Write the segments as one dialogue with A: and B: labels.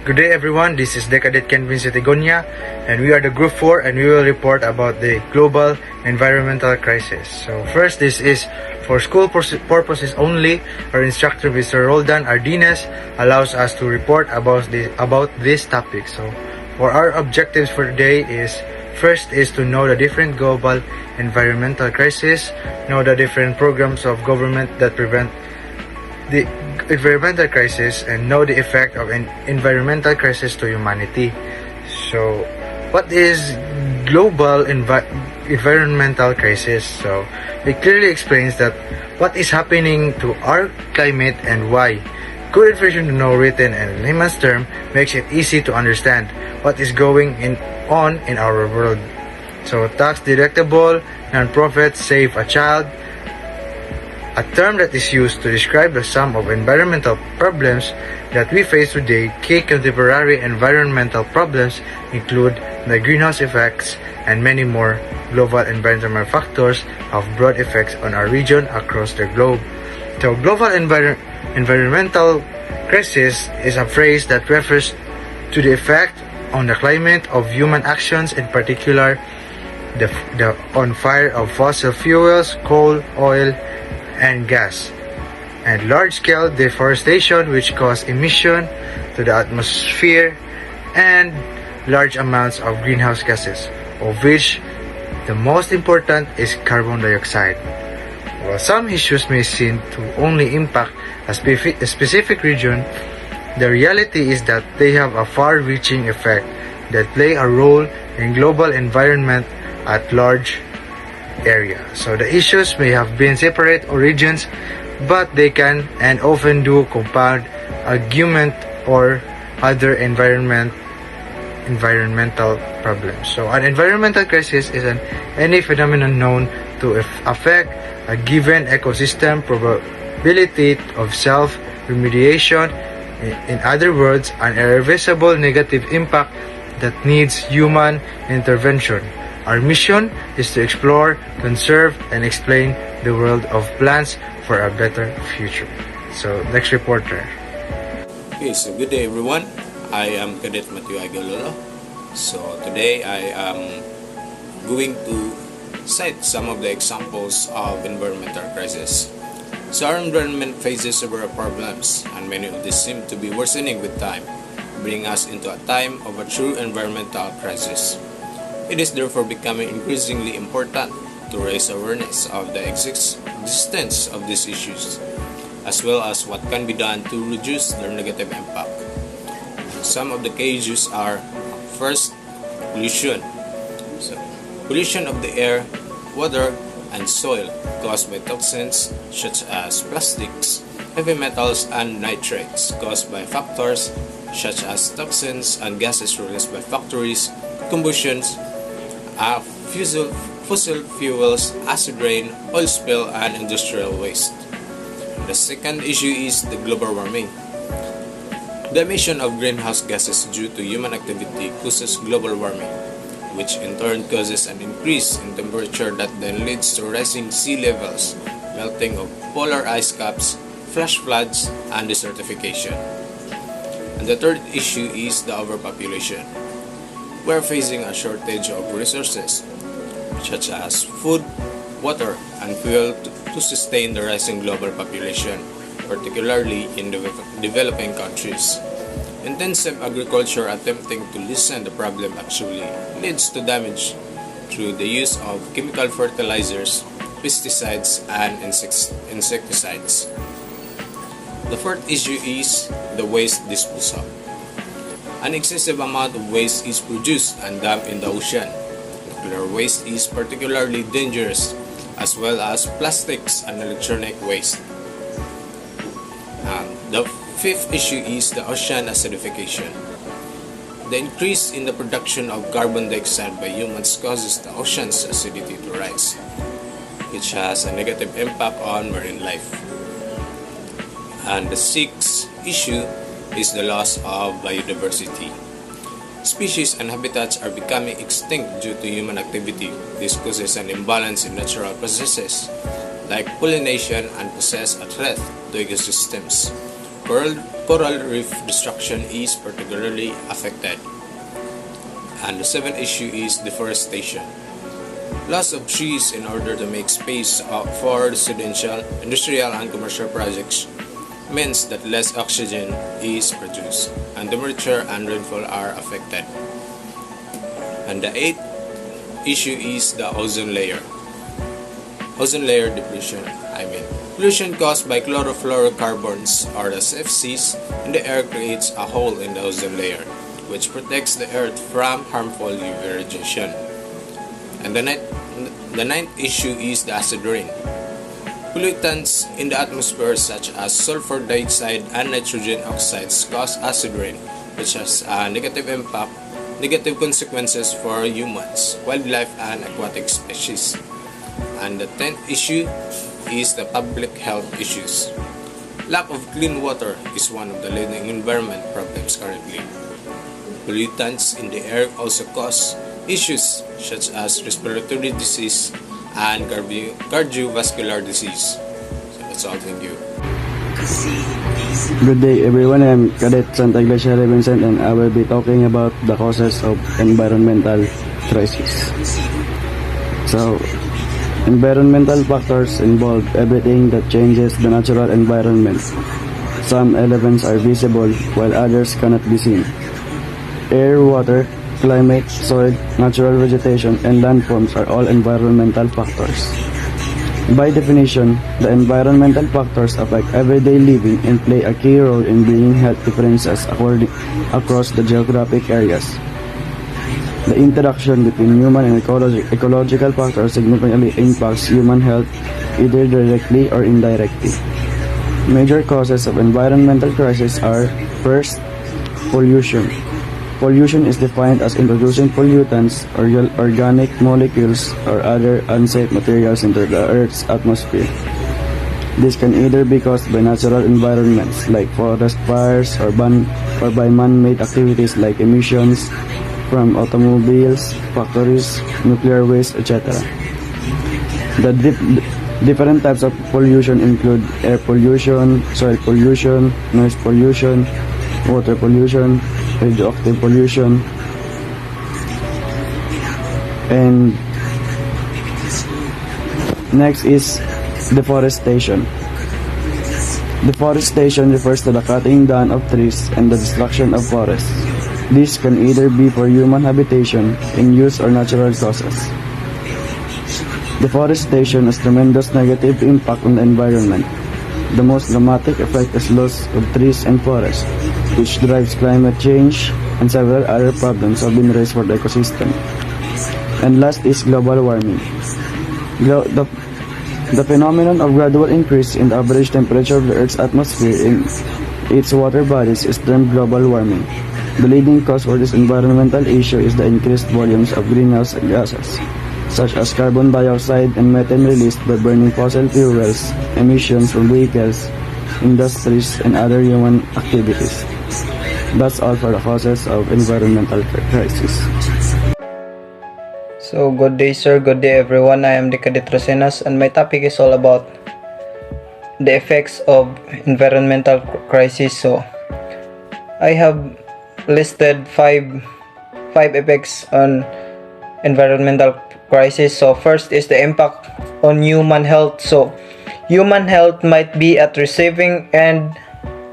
A: Good day everyone, this is Cadet Vincent Ygoña and we are the Group 4 and we will report about the global environmental crisis. So first, this is for school purposes only. Our instructor Mr. Roldan Ardines allows us to report about this topic. So for our objectives for today is, first is to know the different global environmental crisis, know the different programs of government that prevent the environmental crisis, and know the effect of an environmental crisis to humanity. So what is global environmental crisis? So it clearly explains that what is happening to our climate and why. Good information to know written and in layman's term makes it easy to understand what is going on in our world. So tax deductible, non-profit, save a child, a term that is used to describe the sum of environmental problems that we face today. Key contemporary environmental problems include the greenhouse effects and many more. Global environmental factors have broad effects on our region across the globe. So global environmental crisis is a phrase that refers to the effect on the climate of human actions, in particular the on fire of fossil fuels, coal, oil, and gas, and large-scale deforestation which cause emission to the atmosphere and large amounts of greenhouse gases, of which the most important is carbon dioxide. While some issues may seem to only impact a specific region, the reality is that they have a far-reaching effect that play a role in global environment at large area. So the issues may have been separate origins, but they can and often do compound argument or other environmental problems. So an environmental crisis is any phenomenon known to affect a given ecosystem, probability of self-remediation, in other words, an irreversible negative impact that needs human intervention. Our mission is to explore, conserve, and explain the world of plants for a better future. So, next reporter.
B: Okay, so good day everyone. I am Cadet Galolo. So today I am going to cite some of the examples of environmental crisis. So our environment faces several problems, and many of these seem to be worsening with time, bringing us into a time of a true environmental crisis. It is therefore becoming increasingly important to raise awareness of the existence of these issues, as well as what can be done to reduce their negative impact. Some of the key issues are, first, pollution. So, pollution of the air, water, and soil caused by toxins such as plastics, heavy metals, and nitrates caused by factors such as toxins and gases released by factories, combustions, fossil fuels, acid rain, oil spill, and industrial waste. The second issue is the global warming. The emission of greenhouse gases due to human activity causes global warming, which in turn causes an increase in temperature that then leads to rising sea levels, melting of polar ice caps, flash floods, and desertification. And the third issue is the overpopulation. We are facing a shortage of resources such as food, water, and fuel to sustain the rising global population, particularly in developing countries. Intensive agriculture attempting to lessen the problem actually leads to damage through the use of chemical fertilizers, pesticides, and insecticides. The fourth issue is the waste disposal. An excessive amount of waste is produced and dumped in the ocean. Nuclear waste is particularly dangerous, as well as plastics and electronic waste. The fifth issue is the ocean acidification. The increase in the production of carbon dioxide by humans causes the ocean's acidity to rise, which has a negative impact on marine life. And the sixth issue is the loss of biodiversity. Species and habitats are becoming extinct due to human activity. This causes an imbalance in natural processes like pollination and poses a threat to ecosystems. Coral reef destruction is particularly affected. And the seventh issue is deforestation. Loss of trees in order to make space for residential, industrial, and commercial projects means that less oxygen is produced, and temperature and rainfall are affected. And the eighth issue is the ozone layer. Ozone layer depletion, pollution caused by chlorofluorocarbons or the CFCs in the air creates a hole in the ozone layer, which protects the earth from harmful UV radiation. And the ninth issue is the acid rain. Pollutants in the atmosphere such as sulfur dioxide and nitrogen oxides cause acid rain, which has a negative consequences for humans, wildlife, and aquatic species. And the 10th issue is the public health issues. Lack of clean water is one of the leading environment problems currently. Pollutants in the air also cause issues such as respiratory disease and cardiovascular disease. So that's all, thank you.
C: Good day everyone, I'm Cadet Santa Iglesia Rey Vincent and I will be talking about the causes of environmental crisis. So, environmental factors involve everything that changes the natural environment. Some elements are visible while others cannot be seen. Air, water, climate, soil, natural vegetation, and landforms are all environmental factors. By definition, the environmental factors affect everyday living and play a key role in bringing health differences across the geographic areas. The interaction between human and ecological factors significantly impacts human health either directly or indirectly. Major causes of environmental crisis are: first, pollution. Pollution is defined as introducing pollutants or organic molecules or other unsafe materials into the Earth's atmosphere. This can either be caused by natural environments like forest fires or by man-made activities like emissions from automobiles, factories, nuclear waste, etc. The different types of pollution include air pollution, soil pollution, noise pollution, water pollution, radioactive pollution, and next is deforestation. Deforestation refers to the cutting down of trees and the destruction of forests. This can either be for human habitation, in use, or natural causes. Deforestation has tremendous negative impact on the environment. The most dramatic effect is loss of trees and forests, which drives climate change, and several other problems have been raised for the ecosystem. And last is global warming. The phenomenon of gradual increase in the average temperature of the Earth's atmosphere in its water bodies is termed global warming. The leading cause for this environmental issue is the increased volumes of greenhouse gases, such as carbon dioxide and methane released by burning fossil fuels, emissions from vehicles, industries, and other human activities. That's all for the causes of environmental crisis.
D: So good day sir, good day everyone. I am the Clint Rosenas and my topic is all about the effects of environmental crisis. So I have listed five effects on environmental crisis. So first is the impact on human health. So human health might be at receiving end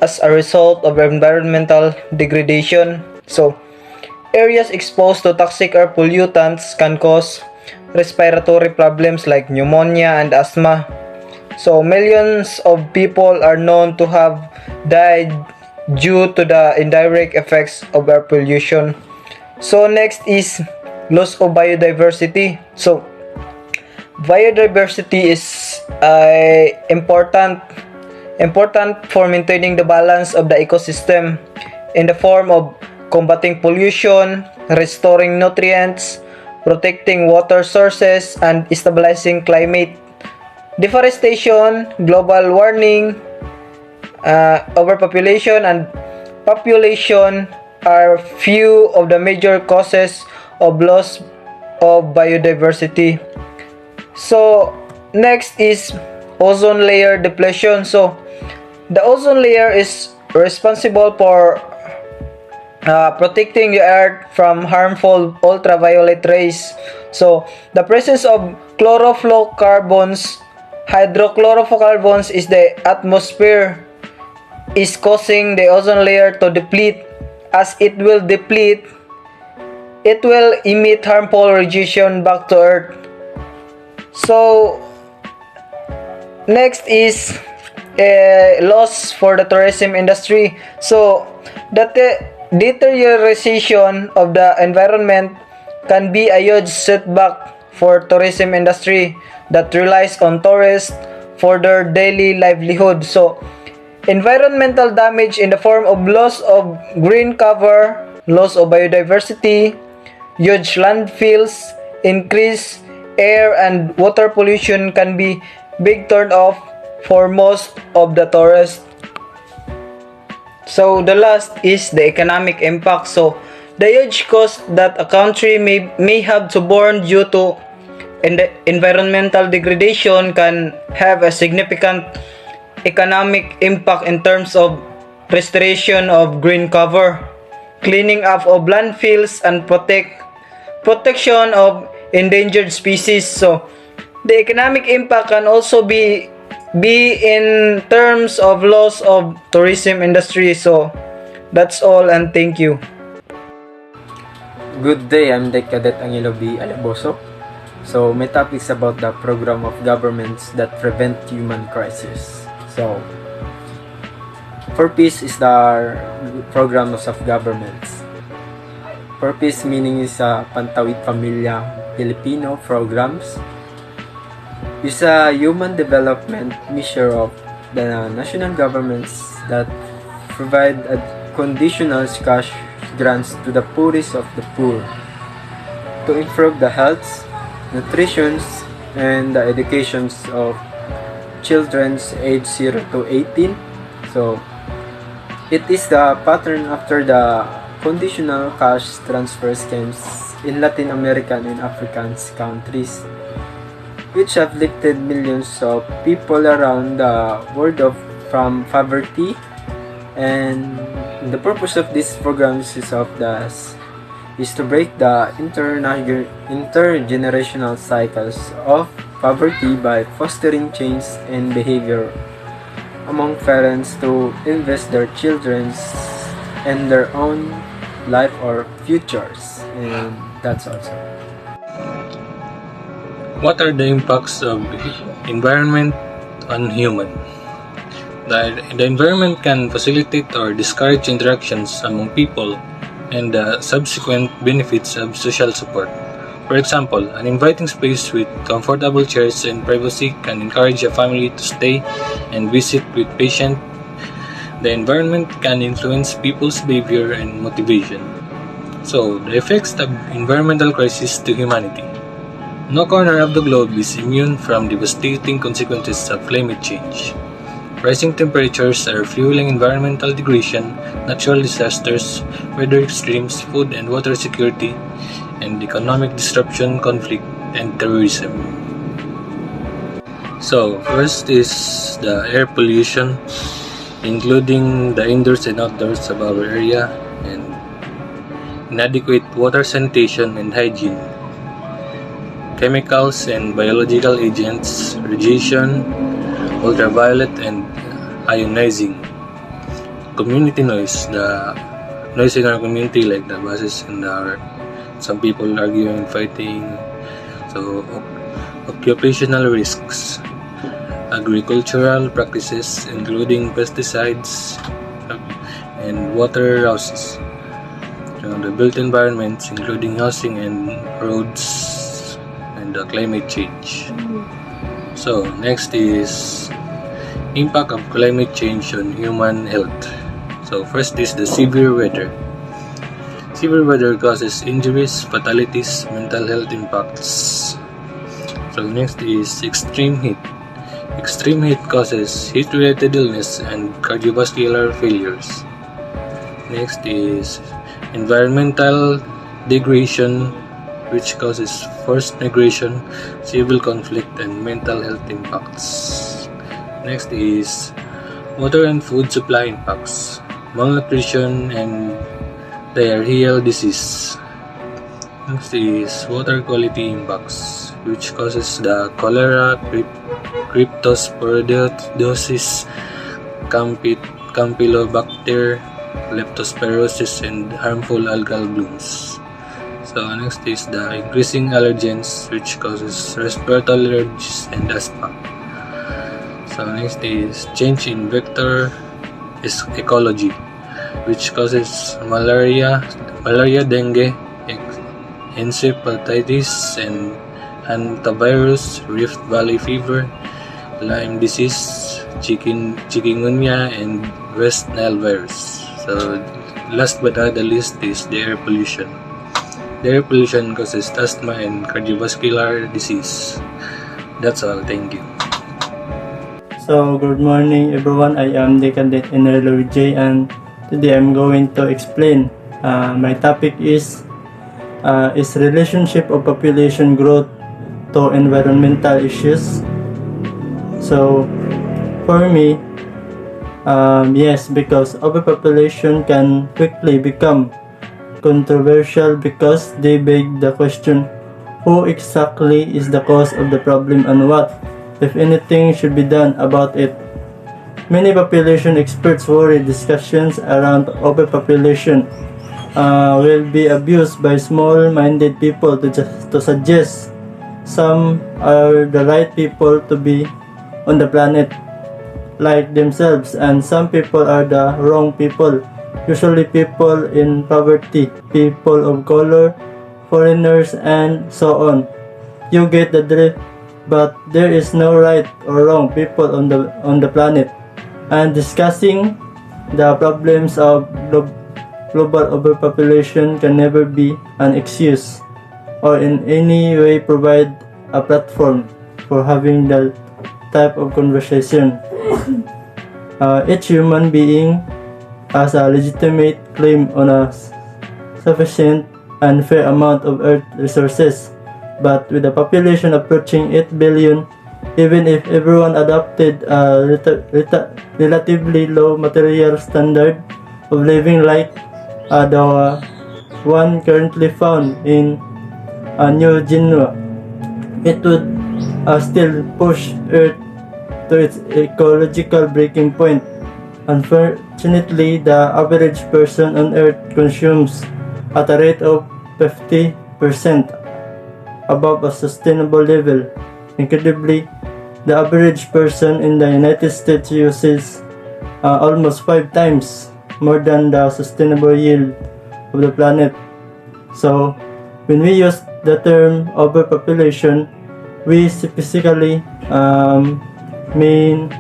D: as a result of environmental degradation. So areas exposed to toxic air pollutants can cause respiratory problems like pneumonia and asthma. So millions of people are known to have died due to the indirect effects of air pollution. So next is loss of biodiversity. So biodiversity is important for maintaining the balance of the ecosystem in the form of combating pollution, restoring nutrients, protecting water sources, and stabilizing climate. Deforestation, global warming, overpopulation, and population are few of the major causes of loss of biodiversity. So next is ozone layer depletion. So the ozone layer is responsible for protecting the earth from harmful ultraviolet rays. So the presence of hydrochlorofluorocarbons is the atmosphere is causing the ozone layer to deplete. As it will deplete, it will emit harmful radiation back to earth. So next is loss for the tourism industry. So the deterioration of the environment can be a huge setback for tourism industry that relies on tourists for their daily livelihood. So environmental damage in the form of loss of green cover, loss of biodiversity, huge landfills, increased air and water pollution can be big turn off for most of the tourists. So the last is the economic impact. So the huge cost that a country may have to borne due to environmental degradation can have a significant economic impact in terms of restoration of green cover, cleaning up of landfills, and protection of endangered species. So the economic impact can also be in terms of loss of tourism industry. So that's all, and thank you.
E: Good day, I'm the Cadet Angelo Aliboso. So my topic is about the program of governments that prevent human crisis. So for peace is the programs of governments. For peace meaning is Pantawid Pamilya Filipino programs. Is a human development measure of the national governments that provide a conditional cash grants to the poorest of the poor to improve the health, nutrition, and the educations of children aged 0 to 18. So it is the pattern after the conditional cash transfer schemes in Latin American and African countries, which have lifted millions of people around the world from poverty. And the purpose of these programs is to break the intergenerational cycles of poverty by fostering change in behavior among parents to invest their children's in their own life or futures. And that's also.
F: What are the impacts of environment on human? The environment can facilitate or discourage interactions among people and the subsequent benefits of social support. For example, an inviting space with comfortable chairs and privacy can encourage a family to stay and visit with patience. The environment can influence people's behavior and motivation. So, the effects of environmental crisis to humanity. No corner of the globe is immune from devastating consequences of climate change. Rising temperatures are fueling environmental degradation, natural disasters, weather extremes, food and water security, and economic disruption, conflict, and terrorism. So, first is the air pollution, including the indoors and outdoors of our area, and inadequate water sanitation and hygiene, chemicals and biological agents, radiation, ultraviolet and ionizing, community noise, the noise in our community like the buses and some people arguing, fighting, so occupational risks, agricultural practices including pesticides and water houses, the built environments including housing and roads, and the climate change. So next is impact of climate change on human health. So first is the severe weather. Severe weather causes injuries, fatalities, mental health impacts. So next is extreme heat. Extreme heat causes heat-related illness and cardiovascular failures. Next is environmental degradation, which causes forced migration, civil conflict, and mental health impacts. Next is water and food supply impacts, malnutrition and diarrheal disease. Next is water quality impacts, which causes the cholera, cryptosporidiosis, Campylobacter, leptospirosis, and harmful algal blooms. So next is the increasing allergens, which causes respiratory allergies and asthma. So next is change in vector ecology, which causes malaria, dengue, encephalitis, and hantavirus, Rift Valley fever, Lyme disease, chikungunya, and West Nile virus. So last but not the least is the air pollution. The air pollution causes asthma and cardiovascular disease. That's all. Thank you.
G: So, good morning everyone. I am the cadet Loui Jay, and today I'm going to explain. My topic is relationship of population growth to environmental issues. So, for me, yes, because overpopulation can quickly become controversial because they beg the question, who exactly is the cause of the problem and what, if anything, should be done about it. Many population experts worry discussions around overpopulation will be abused by small-minded people to suggest some are the right people to be on the planet like themselves, and some people are the wrong people, usually people in poverty, people of color, foreigners, and so on. You get the drift, but there is no right or wrong people on the planet, and discussing the problems of global overpopulation can never be an excuse or in any way provide a platform for having that type of conversation. Each human being has a legitimate claim on a sufficient and fair amount of earth resources, but with a population approaching 8 billion, even if everyone adopted a relatively low material standard of living like the one currently found in New Guinea, it would still push Earth to its ecological breaking point. Unfortunately, the average person on Earth consumes at a rate of 50% above a sustainable level. Incredibly, the average person in the United States uses almost 5 times more than the sustainable yield of the planet. So, when we use the term overpopulation, we specifically mean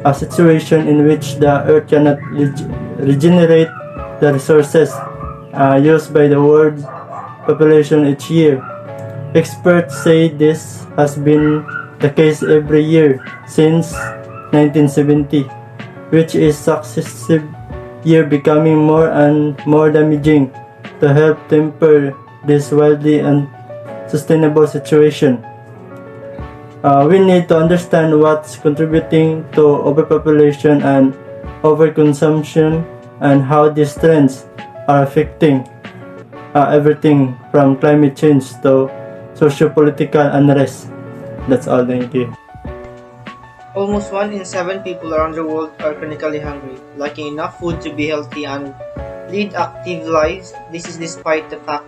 G: a situation in which the Earth cannot regenerate the resources used by the world population each year. Experts say this has been the case every year since 1970, which is successive year becoming more and more damaging. To help temper this wildly unsustainable situation, we need to understand what's contributing to overpopulation and overconsumption and how these trends are affecting everything from climate change to socio-political unrest. That's all. Thank you.
H: Almost 1 in 7 people around the world are chronically hungry, lacking enough food to be healthy and lead active lives. This is despite the fact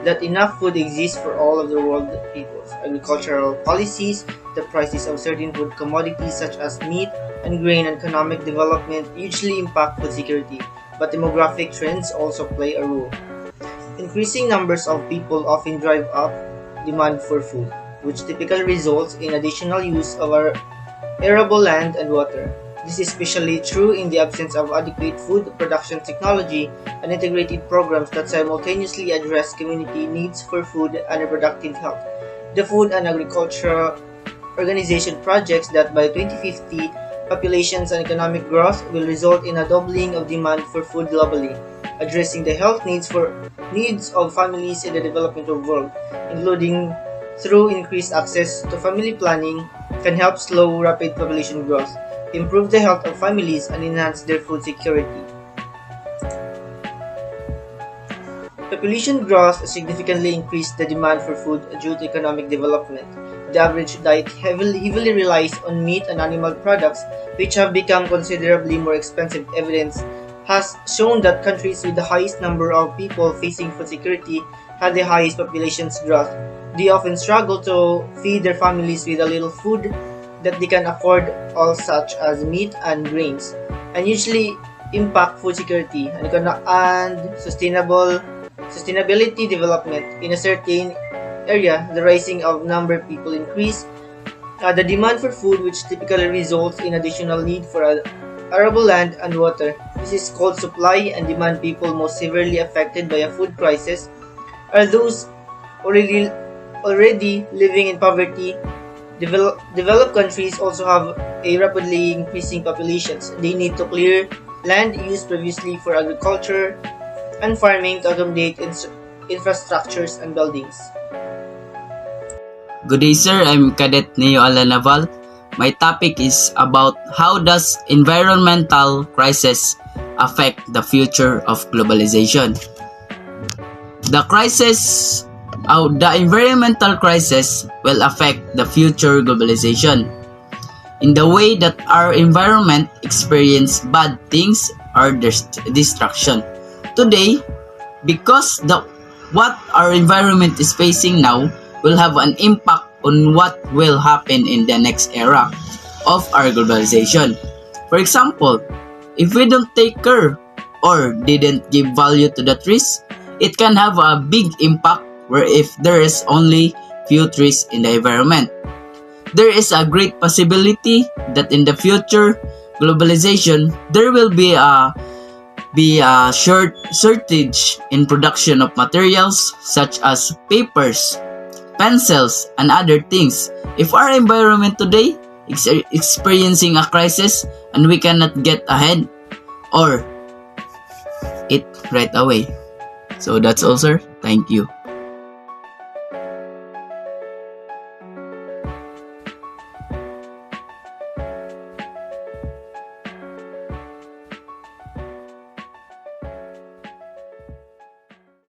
H: that enough food exists for all of the world peoples. Agricultural policies, the prices of certain food commodities such as meat and grain, and economic development usually impact food security, but demographic trends also play a role. Increasing numbers of people often drive up demand for food, which typically results in additional use of our arable land and water. This is especially true in the absence of adequate food production technology and integrated programs that simultaneously address community needs for food and reproductive health. The Food and Agriculture Organization projects that by 2050, populations and economic growth will result in a doubling of demand for food globally. addressing the health needs of families in the developing world, including through increased access to family planning, can help slow rapid population growth, improve the health of families, and enhance their food security. Population growth significantly increased the demand for food due to economic development. The average diet heavily relies on meat and animal products, which have become considerably more expensive. Evidence has shown that countries with the highest number of people facing food security had the highest population growth. They often struggle to feed their families with a little food that they can afford, all such as meat and grains, and usually impact food security and sustainability development in a certain area. The rising of number of people increase the demand for food, which typically results in additional need for arable land and water. This is called supply and demand. People most severely affected by a food crisis are those already living in poverty. Developed countries also have a rapidly increasing populations. They need to clear land used previously for agriculture and farming to accommodate infrastructures and buildings.
I: Good day, sir. I'm Cadet Neu Naval. My topic is about how does environmental crisis affect the future of globalization. The environmental crisis will affect the future globalization in the way that our environment experience bad things or destruction. Today, because what our environment is facing now will have an impact on what will happen in the next era of our globalization. For example, if we don't take care or didn't give value to the trees, it can have a big impact where if there is only few trees in the environment. There is a great possibility that in the future globalization, there will be a shortage in production of materials such as papers, pencils, and other things. If our environment today is experiencing a crisis and we cannot get ahead or it right away. So that's all, sir. Thank you.